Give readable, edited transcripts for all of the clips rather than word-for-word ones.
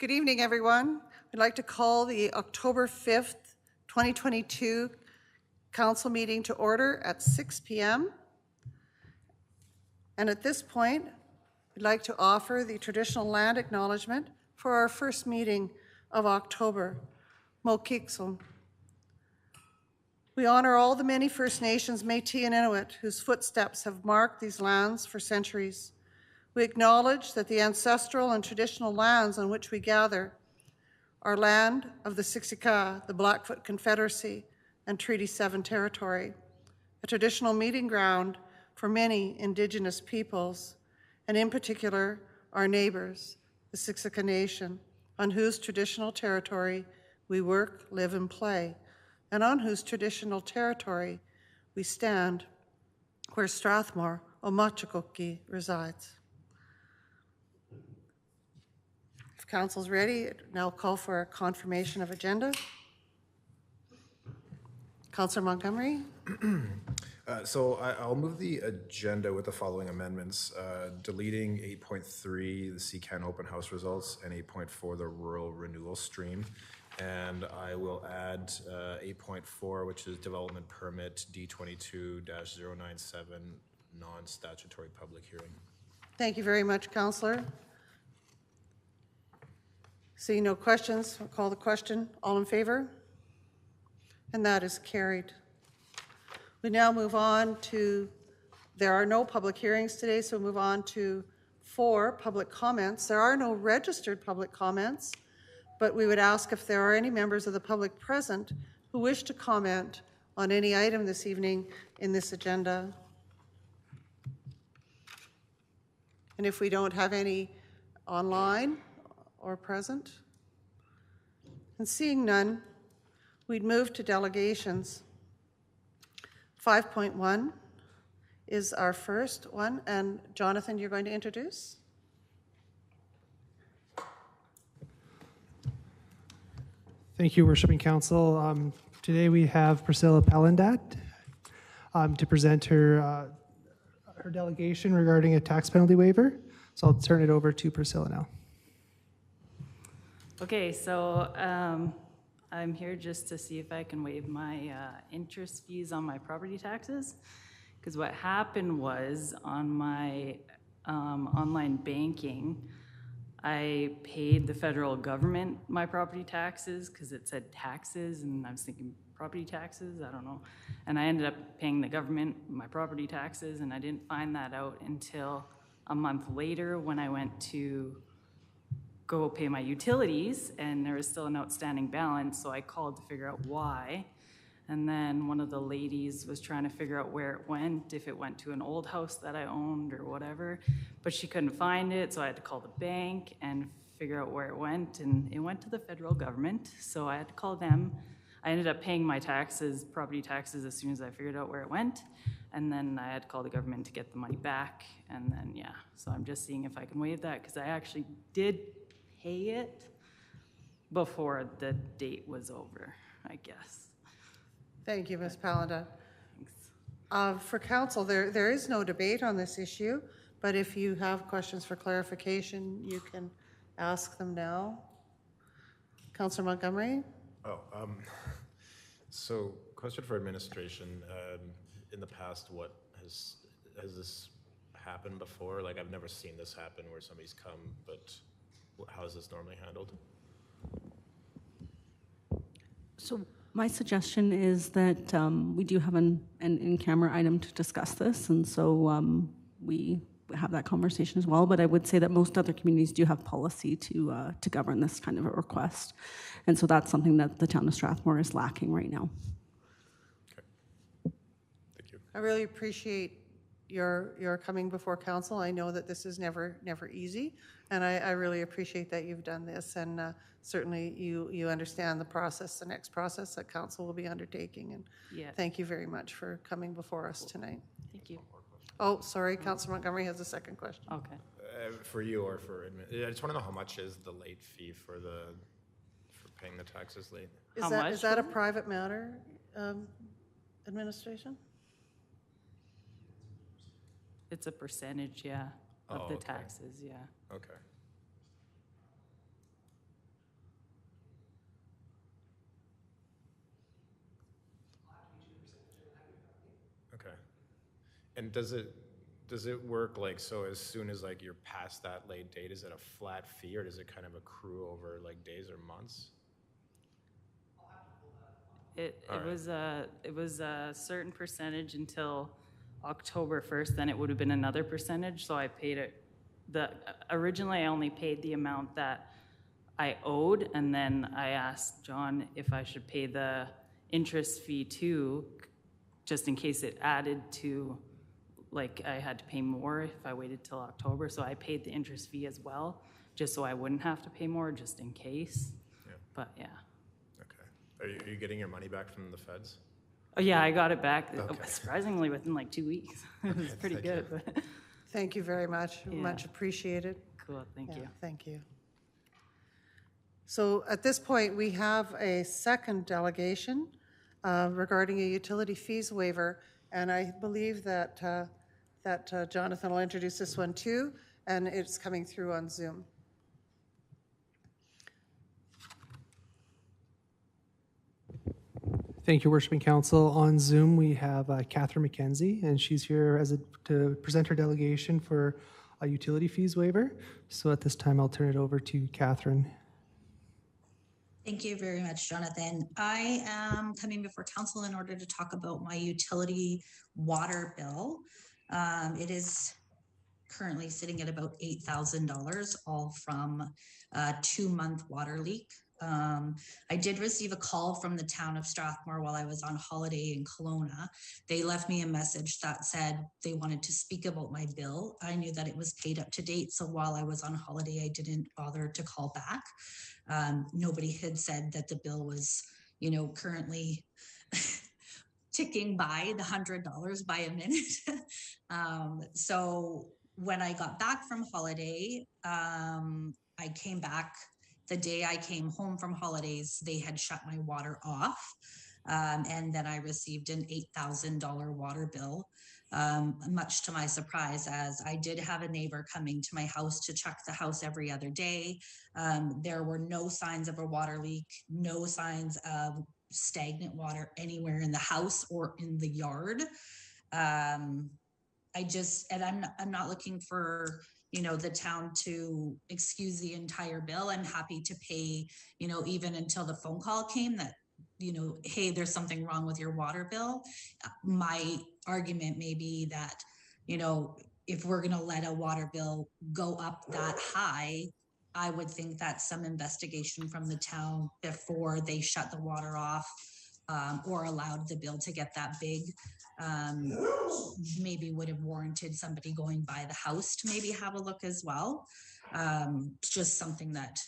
Good evening, everyone. I'd like to call the October 5th, 2022 council meeting to order at 6 p.m. And at this point, we'd like to offer the traditional land acknowledgement for our first meeting of October. Mo Kiksum. We honor all the many First Nations, Métis and Inuit whose footsteps have marked these lands for centuries. We acknowledge that the ancestral and traditional lands on which we gather are land of the Siksika, the Blackfoot Confederacy, and Treaty 7 territory, a traditional meeting ground for many Indigenous peoples, and in particular, our neighbors, the Siksika Nation, on whose traditional territory we work, live, and play, and on whose traditional territory we stand, where Strathmore, Omachikoki, resides. If council's ready, now I'll call for a confirmation of agenda. Councillor Montgomery. So I'll move the agenda with the following amendments, deleting 8.3, the CCAN open house results, and 8.4, the rural renewal stream. And I will add 8.4, which is development permit D22-097, non-statutory public hearing. Thank you very much, Councillor. Seeing no questions, I'll call the question. All in favor? And that is carried. We now move on to, there are no public hearings today, so we'll move on to 4 public comments. There are no registered public comments, but we would ask if there are any members of the public present who wish to comment on any item this evening in this agenda. And if we don't have any online or present, and seeing none, we'd move to delegations. 5.1 is our first one, and Jonathan, you're going to introduce? Thank you, Worshiping Council. Today we have Priscilla Palandat to present her delegation regarding a tax penalty waiver. So I'll turn it over to Priscilla now. Okay, so I'm here just to see if I can waive my interest fees on my property taxes. Because what happened was on my online banking, I paid the federal government my property taxes because it said taxes and I was thinking property taxes, I don't know. And I ended up paying the government my property taxes and I didn't find that out until a month later when I went to go pay my utilities and there was still an outstanding balance, so I called to figure out why. And then one of the ladies was trying to figure out where it went, if it went to an old house that I owned or whatever, but she couldn't find it, so I had to call the bank and figure out where it went, and it went to the federal government, so I had to call them. I ended up paying my taxes, property taxes, as soon as I figured out where it went, and then I had to call the government to get the money back, and then, yeah. So I'm just seeing if I can waive that, because I actually did pay it before the date was over, I guess. Thank you, Ms. Palandat. For council, there is no debate on this issue, but if you have questions for clarification, you can ask them now. Councillor Montgomery? So question for administration. In the past, what has this happened before? Like, I've never seen this happen where somebody's come, but how is this normally handled? So my suggestion is that we do have an in-camera item to discuss this, and so we have that conversation as well. But I would say that most other communities do have policy to govern this kind of a request, and so that's something that the town of Strathmore is lacking right now. Okay. Thank you. I really appreciate your coming before council. I know that this is never easy, and I really appreciate that you've done this, and certainly you understand the next process that council will be undertaking, and thank you very much for coming before us tonight. Thank you. Oh, sorry, Councillor Montgomery has a second question. Okay. For you or for admin, I just want to know how much is the late fee for paying the taxes late? Is that a private matter, administration? It's a percentage, yeah, of the taxes, yeah. Okay. And does it work like, so as soon as like you're past that late date, is it a flat fee or does it kind of accrue over like days or months? It was a certain percentage until October 1st, then it would have been another percentage, so I paid it. Originally I only paid the amount that I owed, and then I asked John if I should pay the interest fee too, just in case it added to, like I had to pay more if I waited till October, so I paid the interest fee as well, just so I wouldn't have to pay more, just in case. Yeah. But yeah. Okay. Are you getting your money back from the feds? Oh yeah, I got it back Okay. surprisingly within like 2 weeks. It was pretty thank good. you. But Thank you very much. Yeah. Much appreciated. cool, thank Yeah, you. thank you. So at this point, we have a second delegation regarding a utility fees waiver, and I believe that Jonathan will introduce this one too, and it's coming through on Zoom. Thank you, Worshiping Council. On Zoom, we have Catherine McKenzie, and she's here to present her delegation for a utility fees waiver. So at this time, I'll turn it over to Catherine. Thank you very much, Jonathan. I am coming before council in order to talk about my utility water bill. It is currently sitting at about $8,000, all from a 2-month water leak. I did receive a call from the town of Strathmore while I was on holiday in Kelowna. They left me a message that said they wanted to speak about my bill. I knew that it was paid up to date, so while I was on holiday, I didn't bother to call back. Nobody had said that the bill was, currently ticking by the $100 by a minute. So when I got back from holiday, I came back. The day I came home from holidays, they had shut my water off. And then I received an $8,000 water bill, much to my surprise, as I did have a neighbor coming to my house to check the house every other day. There were no signs of a water leak, no signs of stagnant water anywhere in the house or in the yard. I'm not looking for the town to excuse the entire bill. I'm happy to pay, even until the phone call came that, hey, there's something wrong with your water bill. My argument may be that, if we're going to let a water bill go up that high, I would think that some investigation from the town before they shut the water off or allowed the bill to get that big maybe would have warranted somebody going by the house to maybe have a look as well. It's just something that,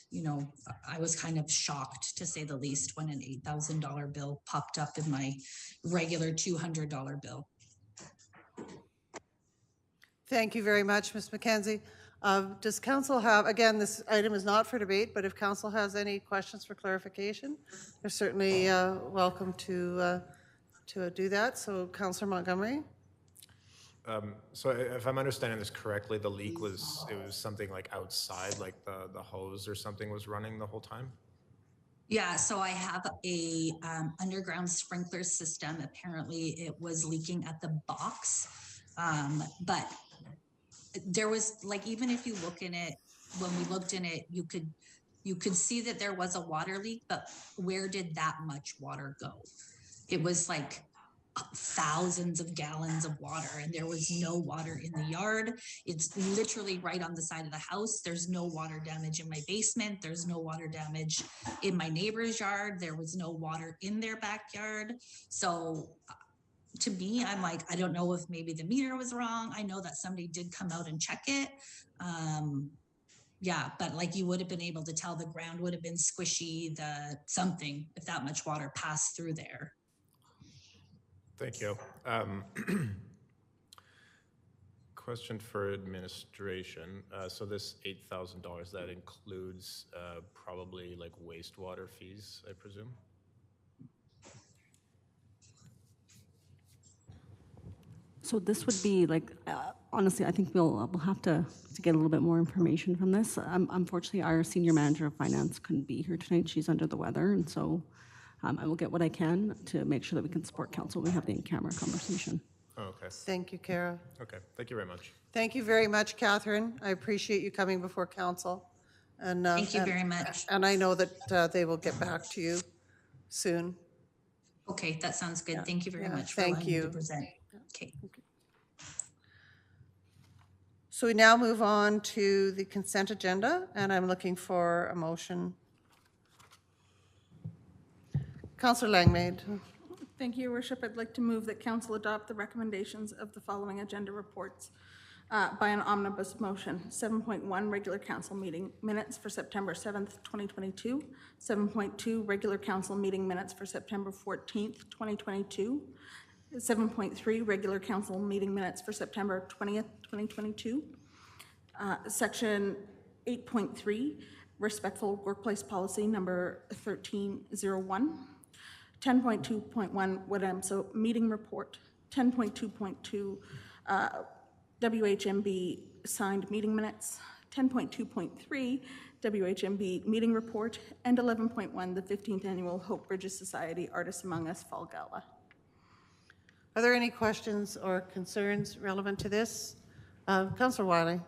I was kind of shocked, to say the least, when an $8,000 bill popped up in my regular $200 bill. Thank you very much, Ms. McKenzie. Does council have, again, this item is not for debate, but if council has any questions for clarification, they're certainly welcome to do that. So Councillor Montgomery. So if I'm understanding this correctly, the leak it was something like outside, like the hose or something was running the whole time? Yeah, so I have a underground sprinkler system. Apparently it was leaking at the box, but there was, like, even if you look in it, when we looked in it, you could see that there was a water leak, but where did that much water go? It was like thousands of gallons of water, and there was no water in the yard. It's literally right on the side of the house. There's no water damage in my basement. There's no water damage in my neighbor's yard. There was no water in their backyard. So to me, I'm like, I don't know if maybe the meter was wrong. I know that somebody did come out and check it. Yeah, but like, you would have been able to tell the ground would have been squishy, something, if that much water passed through there. Thank you. Question for administration. So this $8,000, that includes probably like wastewater fees, I presume? So this would be like, honestly, I think we'll have to get a little bit more information from this. Unfortunately, our senior manager of finance couldn't be here tonight. She's under the weather, and so I will get what I can to make sure that we can support council when we have the in-camera conversation. Oh, okay. Thank you, Kara. Okay, thank you very much. Thank you very much, Catherine. I appreciate you coming before council. And Thank you very much. And I know that they will get back to you soon. Okay, that sounds good. Thank you very Yeah, much for thank allowing me to you. present. Okay. So we now move on to the consent agenda, and I'm looking for a motion. Councillor Langmaid. Thank you, Your Worship. I'd like to move that council adopt the recommendations of the following agenda reports by an omnibus motion. 7.1, regular council meeting minutes for September 7th, 2022. 7.2, regular council meeting minutes for September 14th, 2022. 7.3, regular council meeting minutes for September 20th, 2022. Section 8.3, respectful workplace policy number 1301. 10.2.1, WHMSO meeting report. 10.2.2, WHMB signed meeting minutes. 10.2.3, WHMB meeting report. And 11.1, the 15th Annual Hope Bridges Society Artists Among Us Fall Gala. Are there any questions or concerns relevant to this? Councillor Wiley.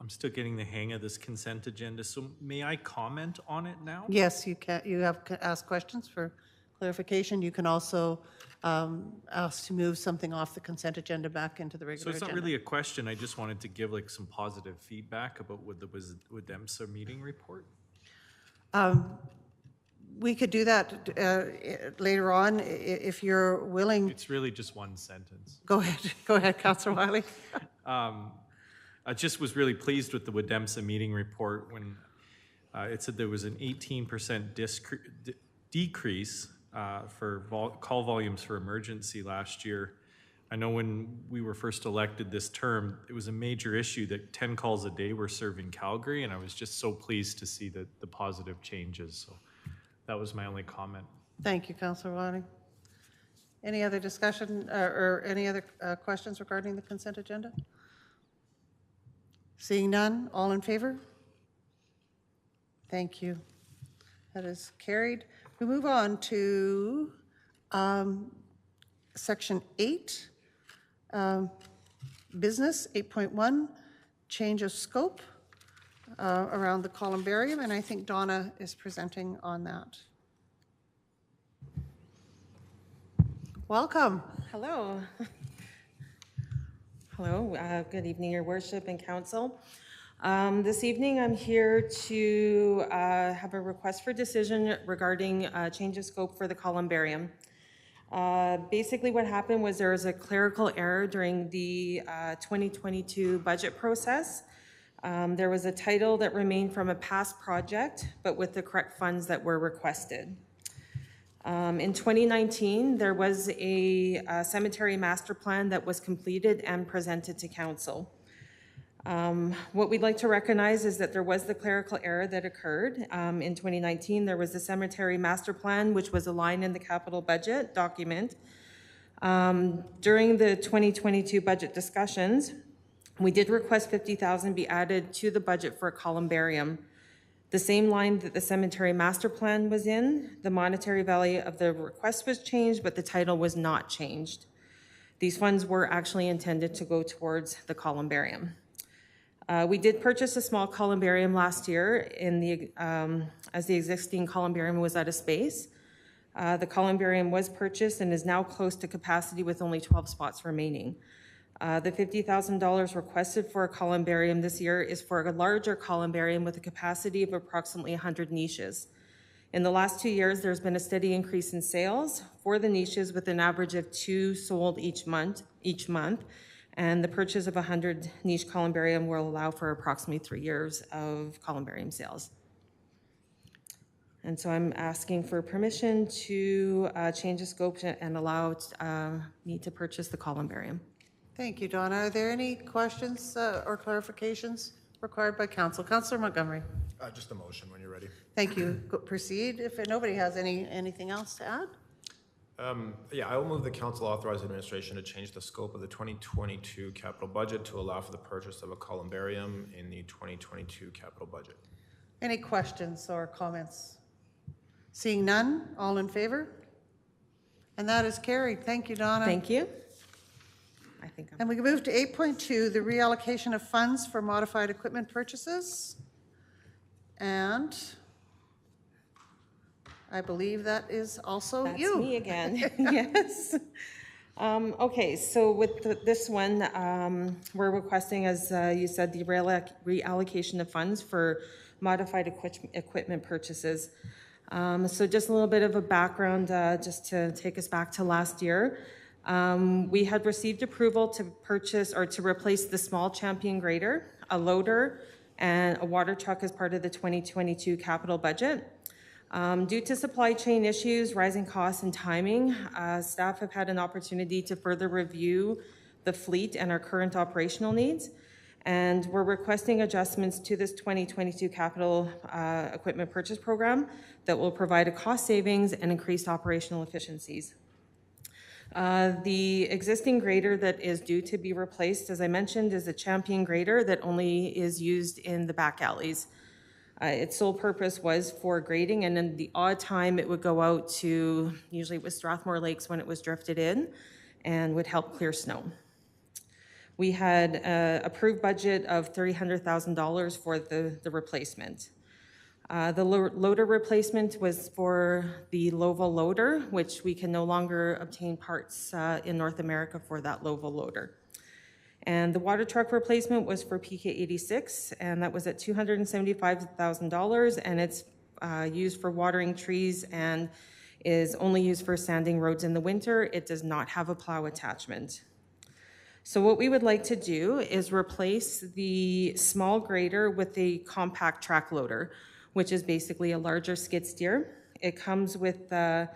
I'm still getting the hang of this consent agenda, so may I comment on it now? Yes, you can. You have asked questions for clarification. You can also ask to move something off the consent agenda back into the So regular it's agenda. not really a question, I just wanted to give like some positive feedback about what the WDEMSA meeting report. We could do that later on if you're willing. It's really just one sentence. Go ahead, Councillor Wiley. I just was really pleased with the WDEMSA meeting report when it said there was an 18% decrease for call volumes for emergency last year. I know when we were first elected this term, it was a major issue that 10 calls a day were serving Calgary, and I was just so pleased to see the positive changes. So that was my only comment. Thank you, Councillor Wiley. Any other discussion or any other questions regarding the consent agenda? Seeing none, all in favor? Thank you. That is carried. We move on to Section 8, Business 8.1, change of scope around the Columbarium, and I think Donna is presenting on that. Welcome. Hello. Hello. Good evening, Your Worship and Council. This evening, I'm here to have a request for decision regarding change of scope for the Columbarium. Basically, what happened was there was a clerical error during the 2022 budget process. There was a title that remained from a past project, but with the correct funds that were requested. In 2019, there was a cemetery master plan that was completed and presented to council. What we'd like to recognize is that there was the clerical error that occurred. In 2019, there was the cemetery master plan, which was aligned in the capital budget document. During the 2022 budget discussions, we did request $50,000 be added to the budget for a columbarium. The same line that the cemetery master plan was in, the monetary value of the request was changed, but the title was not changed. These funds were actually intended to go towards the columbarium. We did purchase a small columbarium last year as the existing columbarium was out of space. The columbarium was purchased and is now close to capacity with only 12 spots remaining. The $50,000 requested for a columbarium this year is for a larger columbarium with a capacity of approximately 100 niches. In the last 2 years, there's been a steady increase in sales for the niches with an average of 2 sold each month, and the purchase of 100 niche columbarium will allow for approximately 3 years of columbarium sales. And so I'm asking for permission to change the scope and allow me to purchase the columbarium. Thank you, Donna. Are there any questions or clarifications required by council? Councillor Montgomery. Just a motion when you're ready. Thank you. Proceed. If nobody has anything else to add. Yeah, I will move the council authorize administration to change the scope of the 2022 capital budget to allow for the purchase of a columbarium in the 2022 capital budget. Any questions or comments? Seeing none, all in favor? And that is carried. Thank you, Donna. Thank you. I think I'm. And we can move to 8.2, the reallocation of funds for modified equipment purchases. And I believe that is also That's you. me again, yes. Okay, so with this one, we're requesting, as you said, the reallocation of funds for modified equipment purchases. So just a little bit of a background, just to take us back to last year. We had received approval to purchase or to replace the small Champion grader, a loader, and a water truck as part of the 2022 capital budget. Due to supply chain issues, rising costs, and timing, staff have had an opportunity to further review the fleet and our current operational needs. And we're requesting adjustments to this 2022 capital equipment purchase program that will provide a cost savings and increased operational efficiencies. The existing grader that is due to be replaced, as I mentioned, is a Champion grader that only is used in the back alleys. Its sole purpose was for grading, and in the odd time it would go out to, usually it was Strathmore Lakes when it was drifted in, and would help clear snow. We had an approved budget of $300,000 for the replacement. The loader replacement was for the Lowville loader, which we can no longer obtain parts in North America for that Lowville loader. And the water truck replacement was for PK86, and that was at $275,000, and it's used for watering trees and is only used for sanding roads in the winter. It does not have a plow attachment. So what we would like to do is replace the small grader with a compact track loader, which is basically a larger skid steer. It comes with a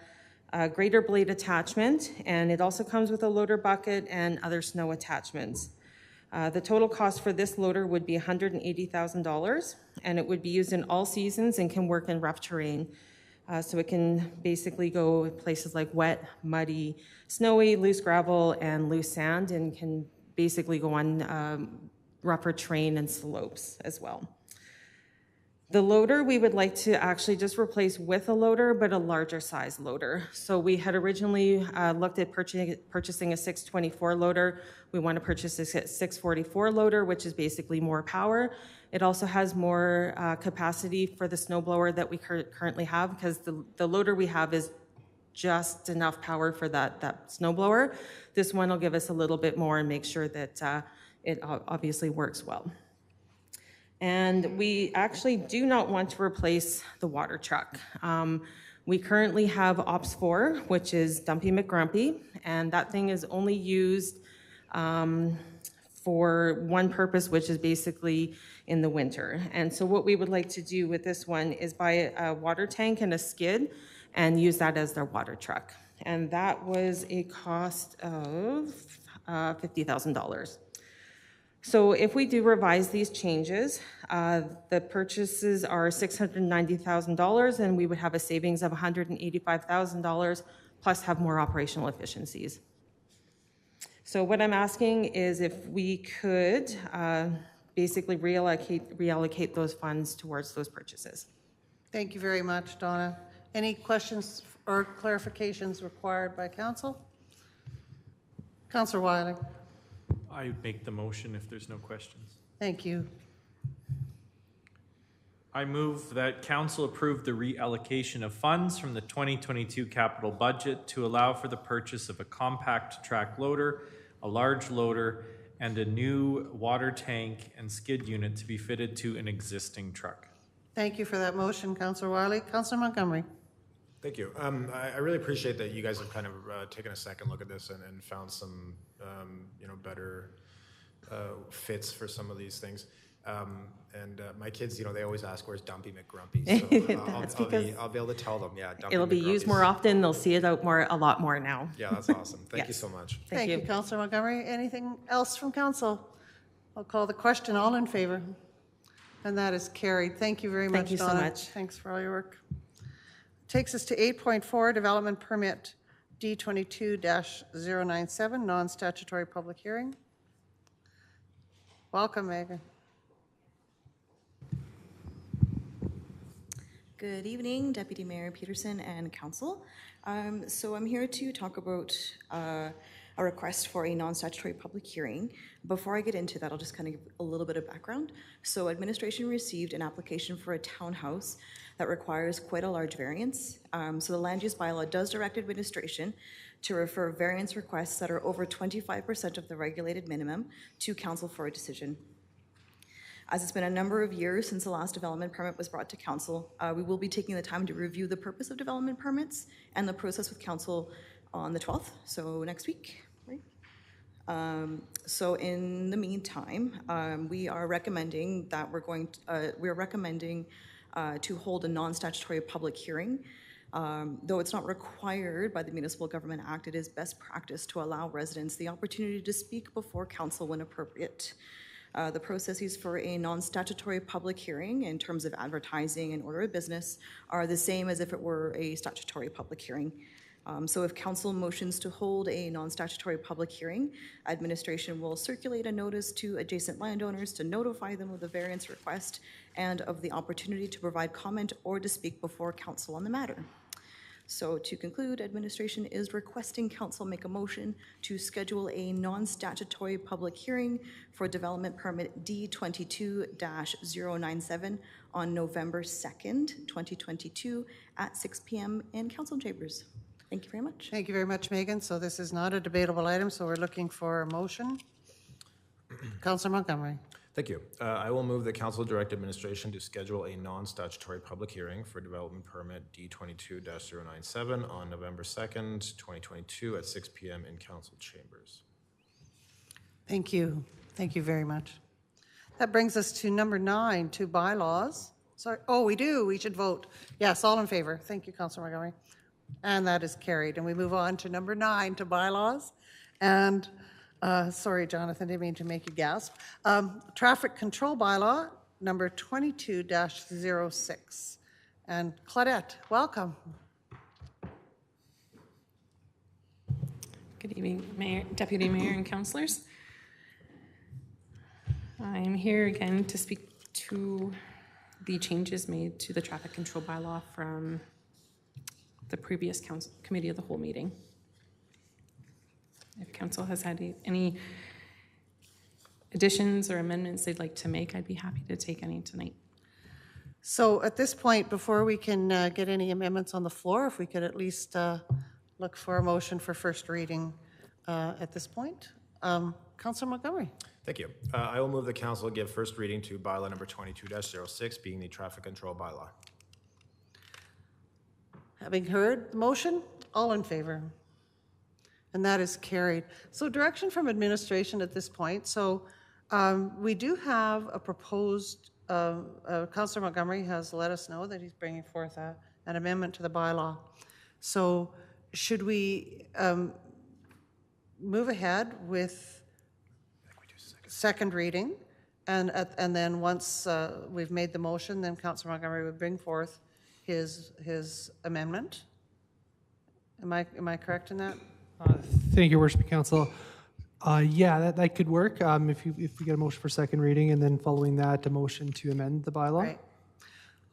grader blade attachment, and it also comes with a loader bucket and other snow attachments. The total cost for this loader would be $180,000, and it would be used in all seasons and can work in rough terrain. So it can basically go places like wet, muddy, snowy, loose gravel, and loose sand, and can basically go on rougher terrain and slopes as well. The loader, we would like to actually just replace with a loader, but a larger size loader. So we had originally looked at purchasing a 624 loader. We want to purchase a 644 loader, which is basically more power. It also has more capacity for the snowblower that we currently have, because the loader we have is just enough power for that snowblower. This one will give us a little bit more and make sure that it obviously works well. And we actually do not want to replace the water truck. We currently have Ops 4, which is Dumpy McGrumpy, and that thing is only used for one purpose, which is basically in the winter. And so what we would like to do with this one is buy a water tank and a skid and use that as their water truck. And that was a cost of $50,000. So if we do revise these changes, the purchases are $690,000, and we would have a savings of $185,000, plus have more operational efficiencies. So what I'm asking is if we could basically reallocate those funds towards those purchases. Thank you very much, Donna. Any questions or clarifications required by council? Councillor Wiley. I would make the motion if there's no questions. Thank you. I move that council approve the reallocation of funds from the 2022 capital budget to allow for the purchase of a compact track loader, a large loader, and a new water tank and skid unit to be fitted to an existing truck. Thank you for that motion, Councillor Wiley. Councillor Montgomery. Thank you. I really appreciate that you guys have kind of taken a second look at this and found some, better fits for some of these things. My kids, they always ask, where's Dumpy McGrumpy? So I'll be able to tell them, yeah, Dumpy It'll be used more often. They'll see it out a lot more now. Yeah, that's awesome. Thank Yes. you so much. Thank you, Councillor Montgomery. Anything else from council? I'll call the question. All in favor? And that is carried. Thank you very much, Thank you so Donna. much. Thanks for all your work. Takes us to 8.4, Development Permit D22-097, Non-Statutory Public Hearing. Welcome, Megan. Good evening, Deputy Mayor Peterson and Council. So I'm here to talk about a request for a non-statutory public hearing. Before I get into that, I'll just kind of give a little bit of background. So administration received an application for a townhouse that requires quite a large variance. So the land use bylaw does direct administration to refer variance requests that are over 25% of the regulated minimum to council for a decision. As it's been a number of years since the last development permit was brought to council, we will be taking the time to review the purpose of development permits and the process with council on the 12th, so next week, right? So in the meantime, we are recommending that we're recommending to hold a non-statutory public hearing. Though it's not required by the Municipal Government Act, it is best practice to allow residents the opportunity to speak before council when appropriate. The processes for a non-statutory public hearing in terms of advertising and order of business are the same as if it were a statutory public hearing. So if council motions to hold a non-statutory public hearing, administration will circulate a notice to adjacent landowners to notify them of the variance request and of the opportunity to provide comment or to speak before council on the matter. So to conclude, administration is requesting council make a motion to schedule a non-statutory public hearing for development permit D22-097 on November 2nd, 2022 at 6 p.m. in council chambers. Thank you very much. Thank you very much, Megan. So this is not a debatable item, so we're looking for a motion. Councillor Montgomery. Thank you. I will move that council direct administration to schedule a non-statutory public hearing for development permit D22-097 on November 2nd, 2022 at 6 p.m. in council chambers. Thank you. Thank you very much. That brings us to number 9, to bylaws. Sorry. Oh, we do. We should vote. Yes, all in favor. Thank you, Councillor Montgomery. And that is carried. And we move on to number 9, to bylaws. And sorry, Jonathan, didn't mean to make you gasp. Traffic control bylaw, number 22-06. And Claudette, welcome. Good evening, Mayor, Deputy Mayor and councillors. I'm here again to speak to the changes made to the traffic control bylaw from the previous council committee of the whole meeting. If council has had any additions or amendments they'd like to make, I'd be happy to take any tonight. So at this point, before we can get any amendments on the floor, if we could at least look for a motion for first reading at this point. Councillor Montgomery. Thank you. I will move the council give first reading to bylaw number 22-06, being the traffic control bylaw. Having heard the motion, all in favor? And that is carried. So direction from administration at this point. So we do have a proposed, Councillor Montgomery has let us know that he's bringing forth an amendment to the bylaw. So should we move ahead with second reading? And then once we've made the motion, then Councillor Montgomery would bring forth his amendment. Am I correct in that? Thank you, Worship Council. Yeah, that could work if we get a motion for second reading and then following that, a motion to amend the bylaw. Right.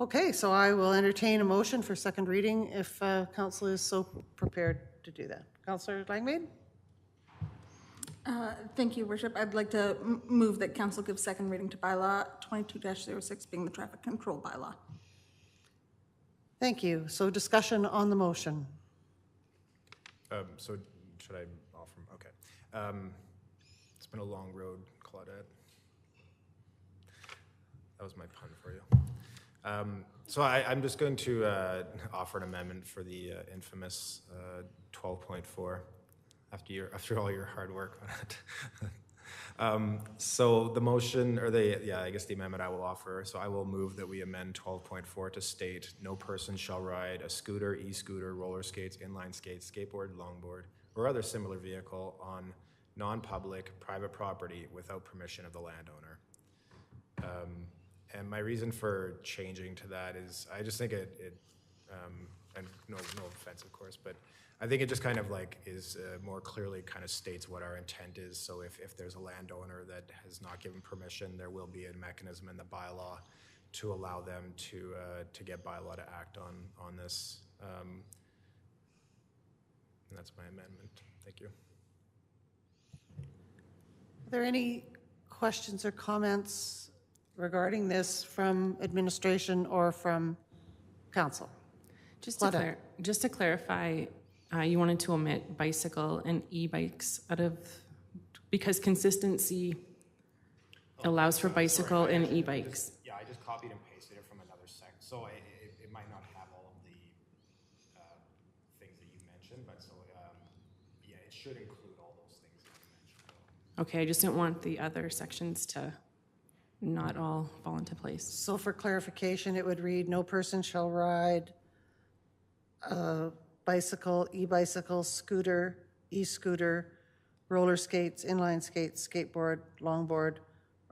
Okay, so I will entertain a motion for second reading if council is so prepared to do that. Councillor Langmaid? Thank you, Worship. I'd like to move that council give second reading to bylaw 22-06 being the traffic control bylaw. Thank you. So discussion on the motion. So should I offer? Okay. It's been a long road, Claudette. That was my pun for you. So I'm just going to offer an amendment for the infamous 12.4 after all your hard work on it. So the motion, or I guess the amendment I will offer, so I will move that we amend 12.4 to state, no person shall ride a scooter, e-scooter, roller skates, inline skates, skateboard, longboard, or other similar vehicle on non-public private property without permission of the landowner. And my reason for changing to that is I just think it and no offense, of course, but I think it just kind of like is more clearly kind of states what our intent is. So if there's a landowner that has not given permission, there will be a mechanism in the bylaw to allow them to get bylaw to act on this. And that's my amendment. Thank you. Are there any questions or comments regarding this from administration or from council? Just to clarify, you wanted to omit bicycle and e-bikes out of, because consistency allows for bicycle and e-bikes. Yeah, I just copied and pasted it from another sec, so it might not have all of the things that you mentioned, but so, yeah, it should include all those things that you mentioned. Okay, I just didn't want the other sections to not all fall into place. So for clarification, it would read, no person shall ride a bicycle, e-bicycle, scooter, e-scooter, roller skates, inline skates, skateboard, longboard,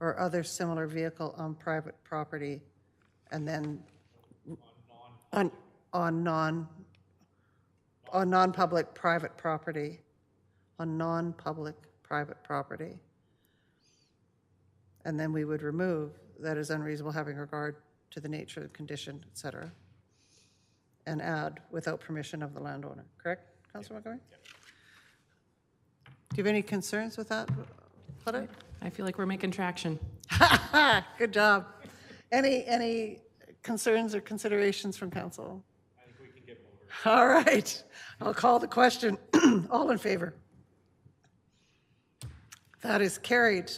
or other similar vehicle on private property, and then on non-public private property, on non-public private property. And then we would remove that is unreasonable having regard to the nature of the condition, et cetera, and add without permission of the landowner. Correct, Councilor Montgomery? Yep. Do you have any concerns with that? I feel like we're making traction. Good job. Any concerns or considerations from council? I think we can get over. All right, I'll call the question. All in favor? That is carried.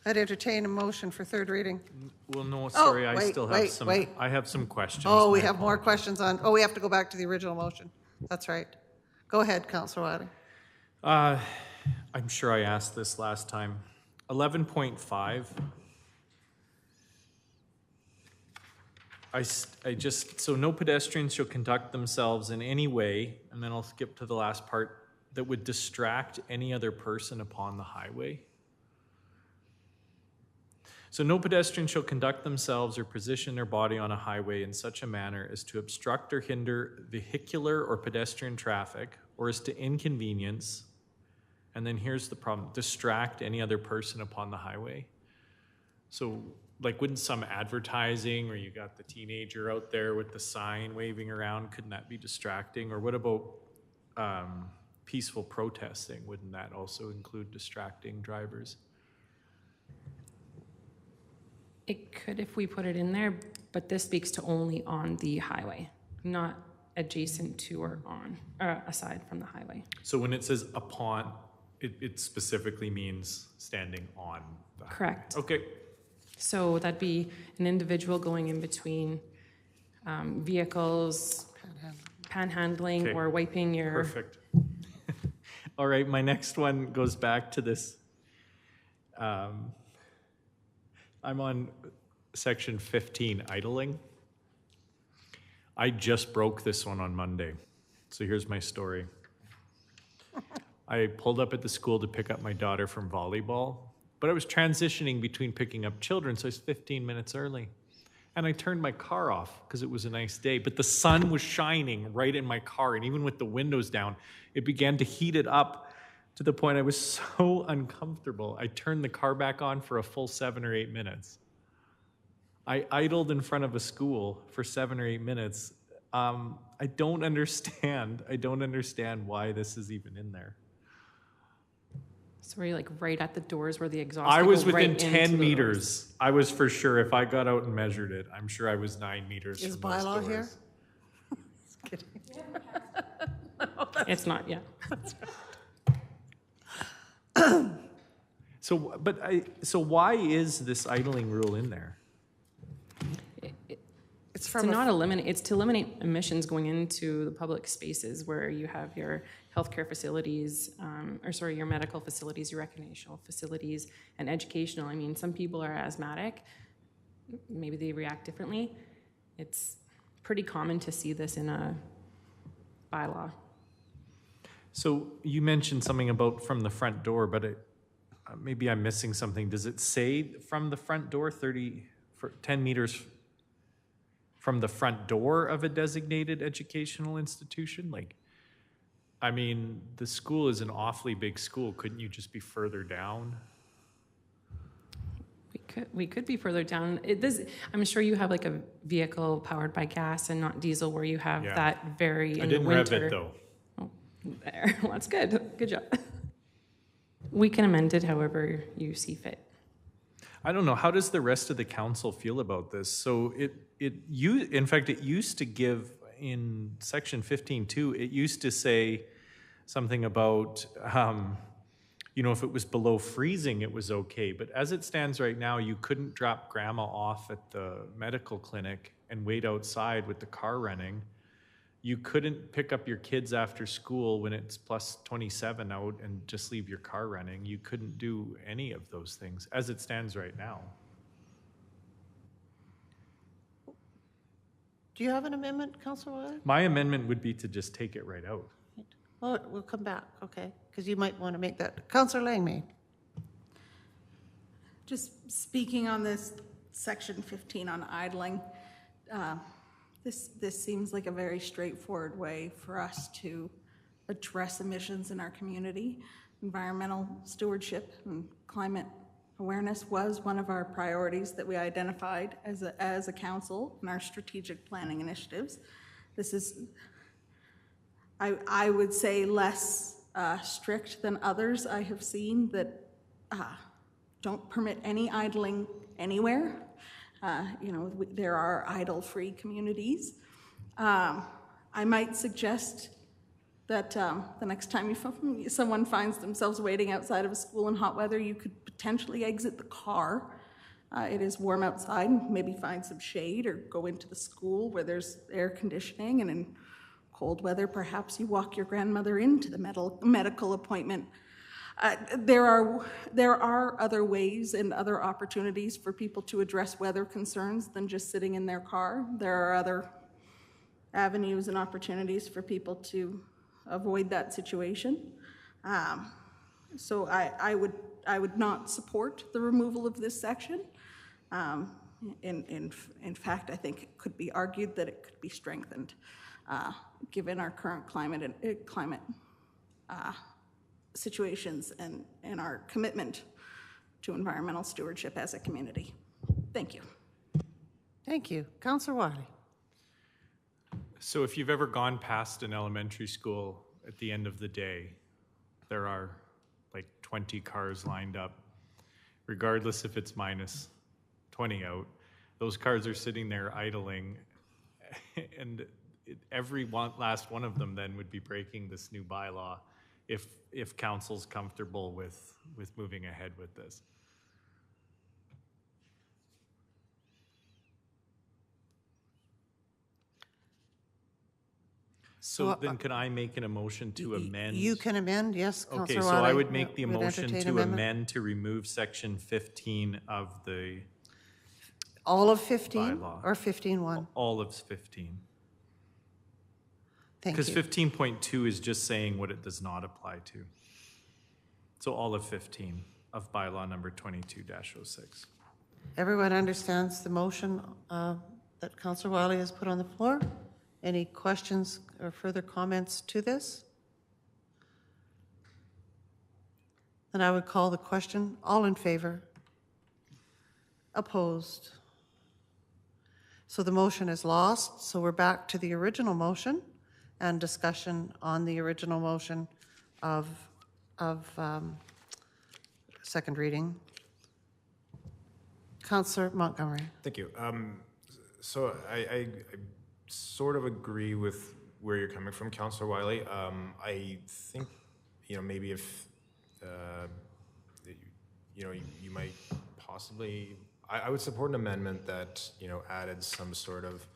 I'd entertain a motion for third reading. Well, no, sorry, I wait, still have wait, some, wait. I have some questions. Oh, we Mayor. have more questions on, we have to go back to the original motion. That's right. Go ahead, Councilor Wiley. I'm sure I asked this last time. 11.5. So no pedestrians shall conduct themselves in any way, and then I'll skip to the last part, that would distract any other person upon the highway. So no pedestrian shall conduct themselves or position their body on a highway in such a manner as to obstruct or hinder vehicular or pedestrian traffic, or as to inconvenience, and then here's the problem, distract any other person upon the highway. So like wouldn't some advertising where you got the teenager out there with the sign waving around, couldn't that be distracting? Or what about peaceful protesting? Wouldn't that also include distracting drivers? It could if we put it in there, but this speaks to only on the highway, not adjacent to or on, aside from the highway. So when it says upon, it specifically means standing on the highway. Correct. Okay. So that'd be an individual going in between vehicles, panhandling, Okay. or wiping your... Perfect. All right, my next one goes back to this. I'm on section 15, idling. I just broke this one on Monday. So here's my story. I pulled up at the school to pick up my daughter from volleyball, but I was transitioning between picking up children, so I was 15 minutes early. And I turned my car off because it was a nice day, but the sun was shining right in my car, and even with the windows down, it began to heat it up to the point I was so uncomfortable. I turned the car back on for a full 7 or 8 minutes. I idled in front of a school for 7 or 8 minutes. I don't understand why this is even in there. So were you like right at the doors where the exhaust I could was go within right 10 into the meters. doors? I was for sure, if I got out and measured it, I'm sure I was 9 meters Is from those Bylaw here? doors. Just kidding. It's not, yeah. So why is this idling rule in there? It's To from not eliminate, it's to eliminate emissions going into the public spaces where you have your healthcare facilities, your medical facilities, your recreational facilities, and educational. I mean, some people are asthmatic. Maybe they react differently. It's pretty common to see this in a bylaw. So you mentioned something about from the front door, but maybe I'm missing something. Does it say from the front door 10 meters from the front door of a designated educational institution? Like, I mean, the school is an awfully big school. Couldn't you just be further down? We could be further down. I'm sure you have like a vehicle powered by gas and not diesel where you have Yeah. that very I in didn't the winter. rev it though. Oh, there. Well, that's good. Good job. We can amend it however you see fit. I don't know, how does the rest of the council feel about this? So in fact, it used to give, in section 15.2, it used to say something about, you know, if it was below freezing, it was okay. But as it stands right now, you couldn't drop grandma off at the medical clinic and wait outside with the car running. You couldn't pick up your kids after school when it's plus 27 out and just leave your car running. You couldn't do any of those things as it stands right now. Do you have an amendment, Councillor Wiley? My amendment would be to just take it right out. Well, we'll come back, okay, because you might want to make that. Councillor Langmead. Just speaking on this section 15 on idling, this seems like a very straightforward way for us to address emissions in our community. Environmental stewardship and climate awareness was one of our priorities that we identified as a council in our strategic planning initiatives. This is, I would say, less strict than others I have seen that don't permit any idling anywhere. You know, there are idle-free communities. I might suggest that the next time someone finds themselves waiting outside of a school in hot weather, you could potentially exit the car. It is warm outside, maybe find some shade or go into the school where there's air conditioning, and in cold weather, perhaps you walk your grandmother into the medical appointment. There are other ways and other opportunities for people to address weather concerns than just sitting in their car. There are other avenues and opportunities for people to avoid that situation. So I would not support the removal of this section. In fact, I think it could be argued that it could be strengthened given our current climate situations and our commitment to environmental stewardship as a community. Thank you. Thank you. Councillor Wiley. So if you've ever gone past an elementary school at the end of the day, there are like 20 cars lined up, regardless if it's minus 20 out. Those cars are sitting there idling, and every last one of them then would be breaking this new bylaw if council's comfortable with moving ahead with this. So then can I make an motion to amend? You can amend, yes, Councillor Okay, so Wiley. I would make the Would motion entertain to amendment. amend to remove section 15 of the, All of 15 Bylaw. or 15.1? all of 15. Thank Because you. 15.2 is just saying what it does not apply to. So all of 15 of bylaw number 22-06. Everyone understands the motion that Councillor Wiley has put on the floor? Any questions or further comments to this? Then I would call the question. All in favor? Opposed? So the motion is lost. So we're back to the original motion and discussion on the original motion of second reading. Councillor Montgomery. Thank you. So I sort of agree with where you're coming from, Councillor Wiley. I think, you know, maybe if, you know, you might possibly, I would support an amendment that, you know, added some sort of,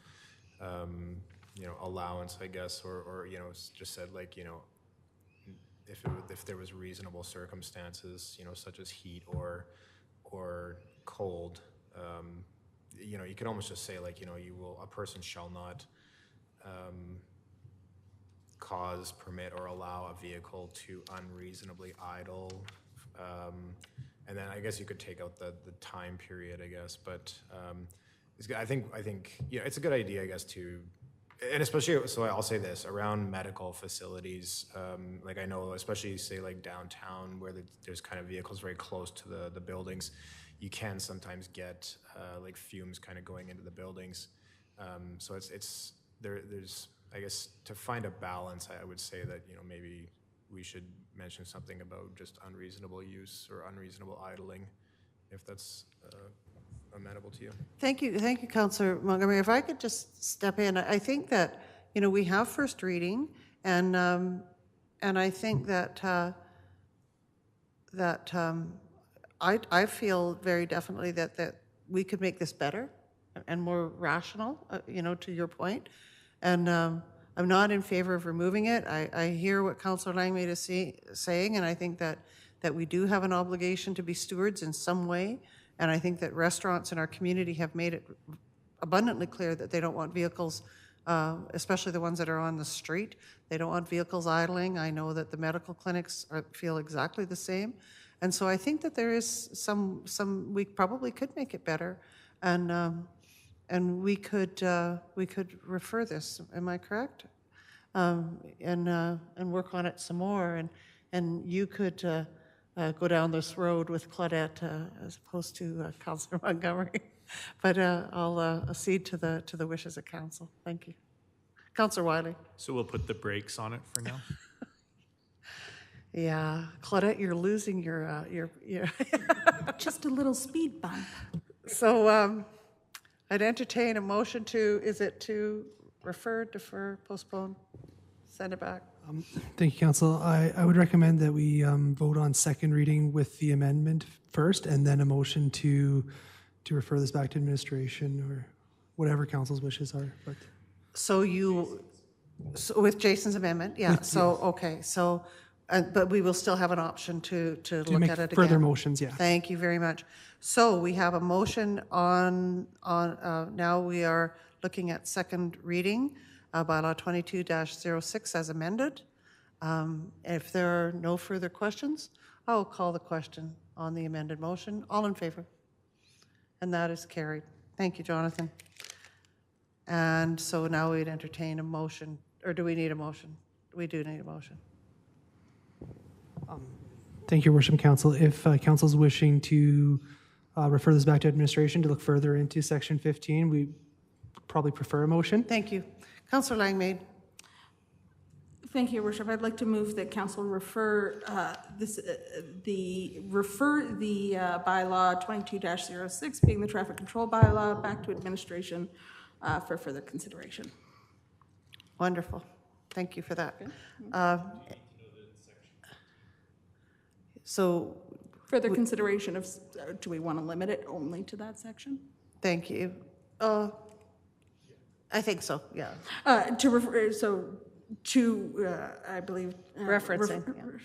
you know, allowance, I guess, or you know, just said like, you know, if there was reasonable circumstances, you know, such as heat or cold, you know, you could almost just say like, you know, a person shall not cause, permit, or allow a vehicle to unreasonably idle. And then I guess you could take out the time period, I guess, but it's good. I think yeah, it's a good idea, I guess, to, and especially, so I'll say this, around medical facilities, like I know, especially say like downtown where there's kind of vehicles very close to the buildings, you can sometimes get like fumes kind of going into the buildings. So there's, I guess, to find a balance, I would say that, you know, maybe we should mention something about just unreasonable use or unreasonable idling, if that's amenable to you. Thank you, Councillor Montgomery. If I could just step in, I think that, you know, we have first reading, and I think that I feel very definitely that we could make this better and more rational, you know, to your point. And I'm not in favor of removing it. I hear what Councillor Langmaid is saying, and I think that we do have an obligation to be stewards in some way. And I think that restaurants in our community have made it abundantly clear that they don't want vehicles, especially the ones that are on the street. They don't want vehicles idling. I know that the medical clinics feel exactly the same. And so I think that there is we probably could make it better. And we could refer this, am I correct? And work on it some more. And you could go down this road with Claudette as opposed to Councillor Montgomery. But I'll accede to the wishes of council. Thank you. Councillor Wiley. So we'll put the brakes on it for now? Yeah, Claudette, you're losing your Just a little speed bump. So I'd entertain a motion to refer, defer, postpone, send it back? Thank you, Council. I would recommend that we vote on second reading with the amendment first, and then a motion to refer this back to administration or whatever council's wishes are. But So with Jason's amendment, yeah. So okay, so but we will still have an option to look make at it again. further motions, yeah. Thank you very much. So we have a motion on now we are looking at second reading, Bylaw 22-06 as amended. If there are no further questions, I will call the question on the amended motion. All in favor? And that is carried. Thank you, Jonathan. And so now we'd entertain a motion, or do we need a motion? We do need a motion. Thank you, Worship Council. If Council's wishing to refer this back to administration to look further into Section 15, we probably prefer a motion. Thank you. Councillor Langmaid. Thank you, Your Worship. I'd like to move that council refer the bylaw 22-06, being the traffic control bylaw, back to administration for further consideration. Wonderful. Thank you for that. So Further consideration of, do we want to limit it only to that section? thank you. I think so, yeah. To refer, so to, I believe. Referencing,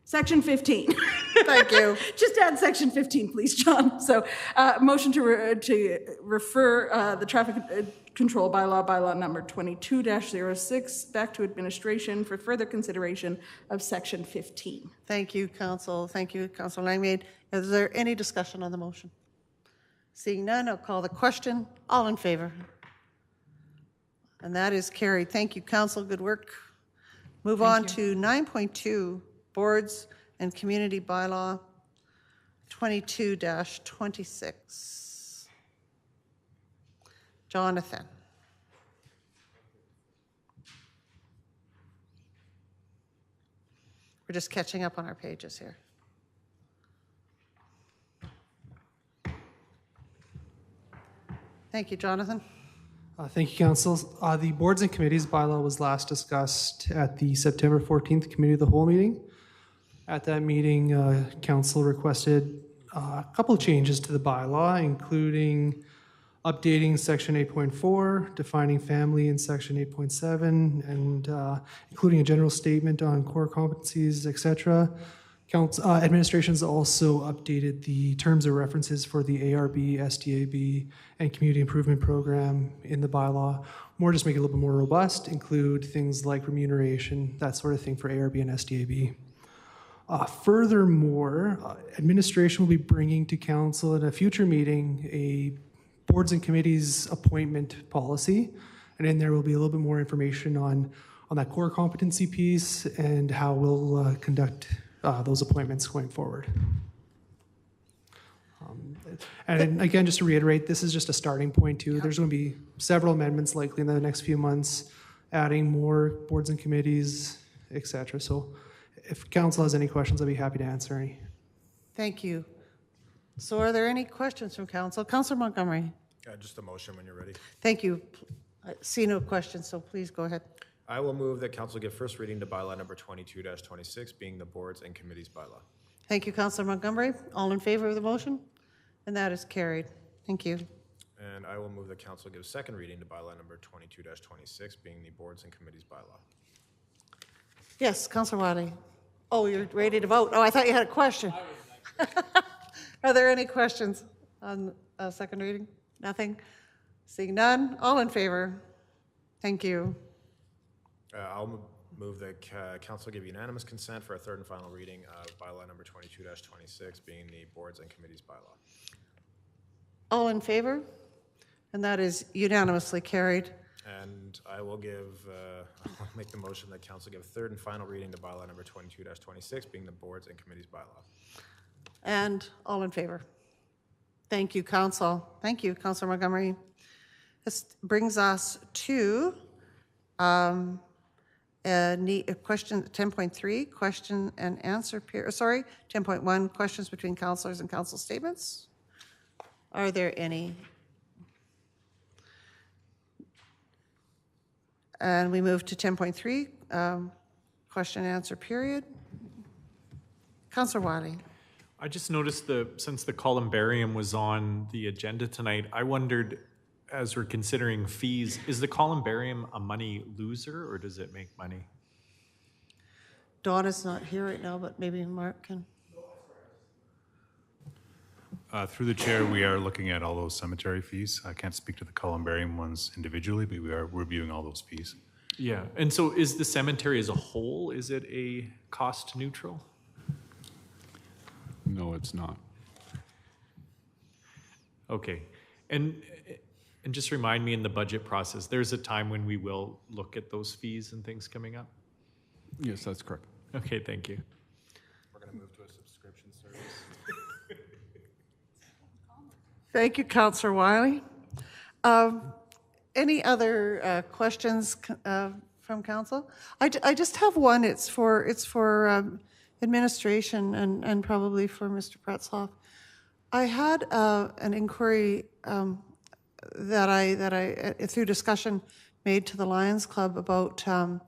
Section 15. Thank you. Just add section 15, please, John. So, motion to refer the traffic control bylaw number 22-06 back to administration for further consideration of section 15. Thank you, Council. Thank you, Councillor Langmaid. Is there any discussion on the motion? Seeing none, I'll call the question. All in favor? And that is carried. Thank you, Council. Good work. Move on to 9.2, Boards and Community Bylaw 22-26. Jonathan. We're just catching up on our pages here. Thank you, Jonathan. Thank you, Council. The Boards and Committees bylaw was last discussed at the September 14th Committee of the Whole meeting. At that meeting, Council requested a couple of changes to the bylaw, including updating Section 8.4, defining family in Section 8.7, and including a general statement on core competencies, etc. Administration's also updated the terms of references for the ARB, SDAB, and Community Improvement Program in the bylaw. More just make it a little bit more robust, include things like remuneration, that sort of thing for ARB and SDAB. Furthermore, administration will be bringing to council at a future meeting a boards and committees appointment policy, and in there will be a little bit more information on that core competency piece and how we'll conduct those appointments going forward. And again, just to reiterate, this is just a starting point too. There's going to be several amendments likely in the next few months, adding more boards and committees, etc. So if council has any questions, I'd be happy to answer any. Thank you. So are there any questions from council? Councillor Montgomery? Just a motion when you're ready. Thank you. I see no questions, so please go ahead. I will move that council give first reading to bylaw number 22-26, being the boards and committees bylaw. Thank you, Councillor Montgomery. All in favor of the motion? And that is carried. Thank you. And I will move that council give second reading to bylaw number 22-26, being the boards and committees bylaw. Yes, Councillor Wiley. Oh, you're ready to vote. Oh, I thought you had a question. Are there any questions on second reading? Nothing? Seeing none, all in favor? Thank you. I'll move that council give unanimous consent for a third and final reading of bylaw number 22-26, being the boards and committees bylaw. All in favor? And that is unanimously carried. And I will I'll make the motion that council give third and final reading to bylaw number 22-26, being the boards and committees bylaw. And all in favor? Thank you, council. Thank you, Councillor Montgomery. This brings us to question 10.3, question and answer period. Sorry, 10.1, questions between councillors and council statements. Are there any? And we move to 10.3, question and answer period. Councillor Wiley. I just noticed since the Columbarium was on the agenda tonight, I wondered, as we're considering fees, is the Columbarium a money loser or does it make money? Dawn is not here right now, but maybe Mark can. Through the chair, we are looking at all those cemetery fees. I can't speak to the Columbarium ones individually, but we are reviewing all those fees. Yeah, and so is the cemetery as a whole, is it a cost neutral? No, it's not. Okay, and just remind me in the budget process, there's a time when we will look at those fees and things coming up? Yes, that's correct. Okay, thank you. We're going to move to a subscription service. Thank you, Councillor Wiley. Any other questions from council? I just have one. It's for administration and probably for Mr. Pretzloff. I had an inquiry that I through discussion made to the Lions Club about our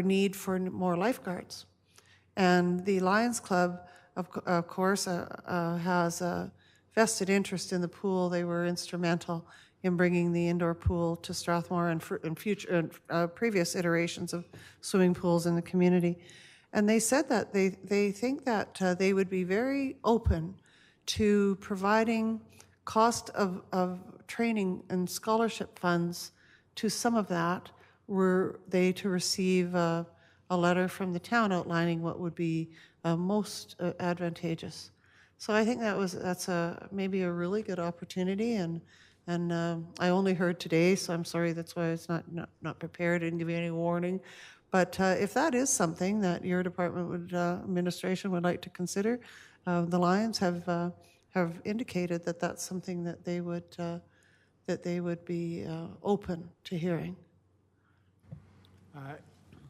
need for more lifeguards, and the Lions Club, of course, has a vested interest in the pool. They were instrumental in bringing the indoor pool to Strathmore and future previous iterations of swimming pools in the community. And they said that they think that they would be very open to providing cost of training and scholarship funds to some of that, were they to receive a letter from the town outlining what would be most advantageous. So I think that's maybe a really good opportunity, and I only heard today, so I'm sorry, that's why it's not prepared, didn't give you any warning. But if that is something that your department administration would like to consider, the Lions have indicated that that's something that they would be open to hearing.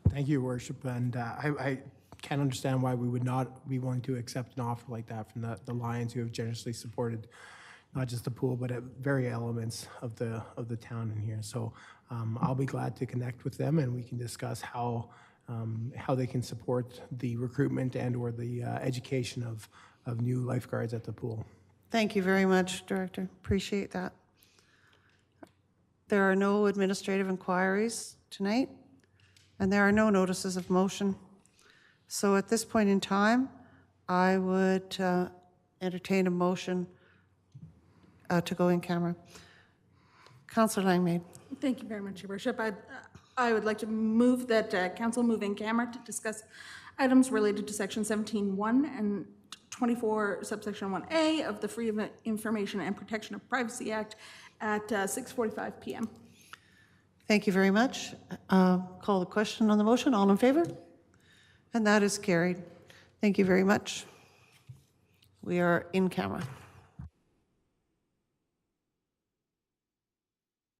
Thank you, Your Worship, and I can't understand why we would not be willing to accept an offer like that from the Lions, who have generously supported not just the pool, but at very elements of the town in here. So I'll be glad to connect with them, and we can discuss how they can support the recruitment and/or the education of new lifeguards at the pool. Thank you very much, Director. Appreciate that. There are no administrative inquiries tonight, and there are no notices of motion. So at this point in time, I would entertain a motion to go in camera. Councillor Langmaid. Thank you very much, Your Worship. I would like to move that council move in camera to discuss items related to Section 17(1) and 24 subsection 1A of the Freedom of Information and Protection of Privacy Act at 6:45 p.m. Thank you very much. Call the question on the motion. All in favor? And that is carried. Thank you very much. We are in camera.